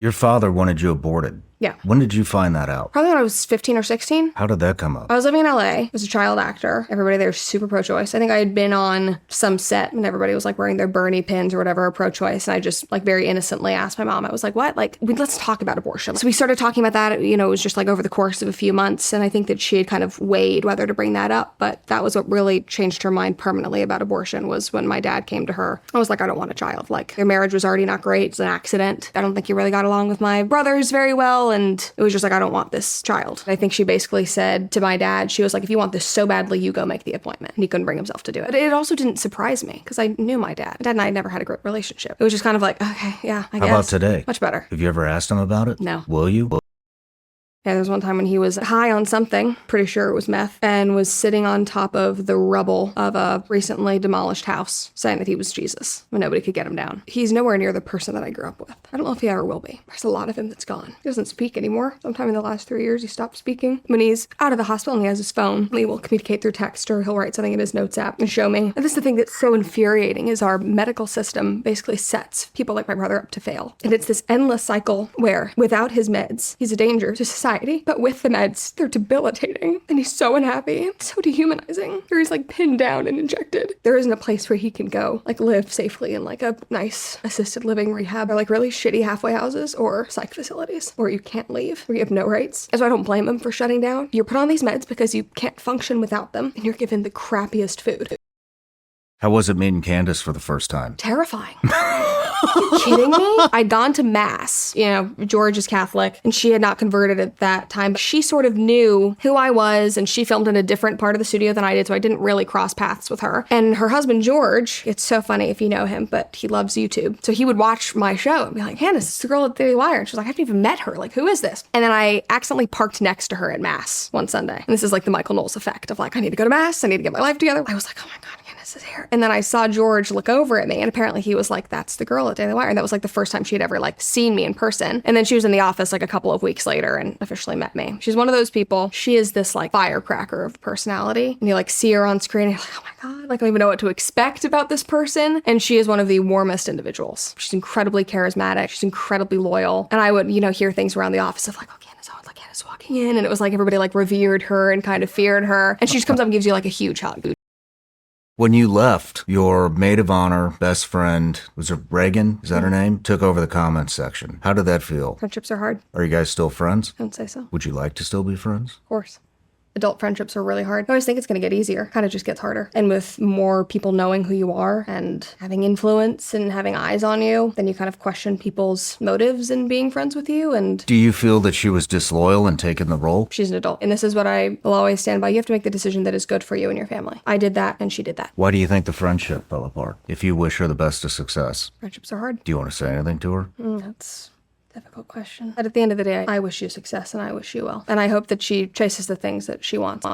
Your father wanted you aborted. Yeah. When did you find that out? Probably when I was 15 or 16. How did that come up? I was living in LA. I was a child actor. Everybody there was super pro-choice. I think I had been on some set and everybody was like wearing their Bernie pins or whatever, pro-choice. And I just like very innocently asked my mom, I was like, what? Like, let's talk about abortion. So we started talking about that. You know, it was just like over the course of a few months. And I think that she had kind of weighed whether to bring that up. But that was what really changed her mind permanently about abortion, was when my dad came to her. I was like, I don't want a child. Like, your marriage was already not great. It's an accident. I don't think you really got along with my brothers very well. And it was just like, I don't want this child. I think she basically said to my dad, she was like, if you want this so badly, you go make the appointment. And he couldn't bring himself to do it. But it also didn't surprise me because I knew my dad. My dad and I had never had a great relationship. It was just kind of like, okay, yeah, I guess. How about today? Much better. Have you ever asked him about it? No. Will you? Yeah, there was one time when he was high on something, pretty sure it was meth, and was sitting on top of the rubble of a recently demolished house, saying that he was Jesus, when nobody could get him down. He's nowhere near the person that I grew up with. I don't know if he ever will be. There's a lot of him that's gone. He doesn't speak anymore. Sometime in the last 3 years, he stopped speaking. When he's out of the hospital and he has his phone, he will communicate through text or he'll write something in his notes app and show me. And this is the thing that's so infuriating, is our medical system basically sets people like my brother up to fail. And it's this endless cycle where, without his meds, he's a danger to society, but with the meds, they're debilitating. And he's so unhappy, so dehumanizing. Or he's like pinned down and injected. There isn't a place where he can go, like live safely in like a nice assisted living rehab, or like really shitty halfway houses or psych facilities where you can't leave, where you have no rights. And so I don't blame him for shutting down. You're put on these meds because you can't function without them, and you're given the crappiest food. How was it meeting Candace for the first time? Terrifying. Are you kidding me? I'd gone to mass. You know, George is Catholic, and she had not converted at that time. She sort of knew who I was, and she filmed in a different part of the studio than I did, so I didn't really cross paths with her. And her husband, George, it's so funny if you know him, but he loves YouTube. So he would watch my show and be like, Candace, it's the girl at Daily Wire. And she was like, I haven't even met her. Like, who is this? And then I accidentally parked next to her at mass one Sunday. And this is like the Michael Knowles effect of like, I need to go to mass. I need to get my life together. I was like, oh my God, Candace is here. And then I saw George look over at me, and apparently he was like, that's the girl at Daily Wire. And that was like the first time she had ever like seen me in person. And then she was in the office like a couple of weeks later and officially met me. She's one of those people. She is this like firecracker of personality. And you like see her on screen and you're like, oh my God, like I don't even know what to expect about this person. And she is one of the warmest individuals. She's incredibly charismatic. She's incredibly loyal. And I would, you know, hear things around the office of like, oh, Candace, oh, like Candace walking in. And it was like everybody like revered her and kind of feared her. And she just comes up and gives you like a huge hug. When you left, your maid of honor, best friend, was it Reagan? Is that her name? Took over the comments section. How did that feel? Friendships are hard. Are you guys still friends? I would say so. Would you like to still be friends? Of course. Adult friendships are really hard. I always think it's going to get easier. Kind of just gets harder. And with more people knowing who you are and having influence and having eyes on you, then you kind of question people's motives in being friends with you. And do you feel that she was disloyal in taking the role? She's an adult. And this is what I will always stand by. You have to make the decision that is good for you and your family. I did that, and she did that. Why do you think the friendship fell apart? If you wish her the best of success. Friendships are hard. Do you want to say anything to her? That's difficult question. But at the end of the day, I wish you success and I wish you well. And I hope that she chases the things that she wants.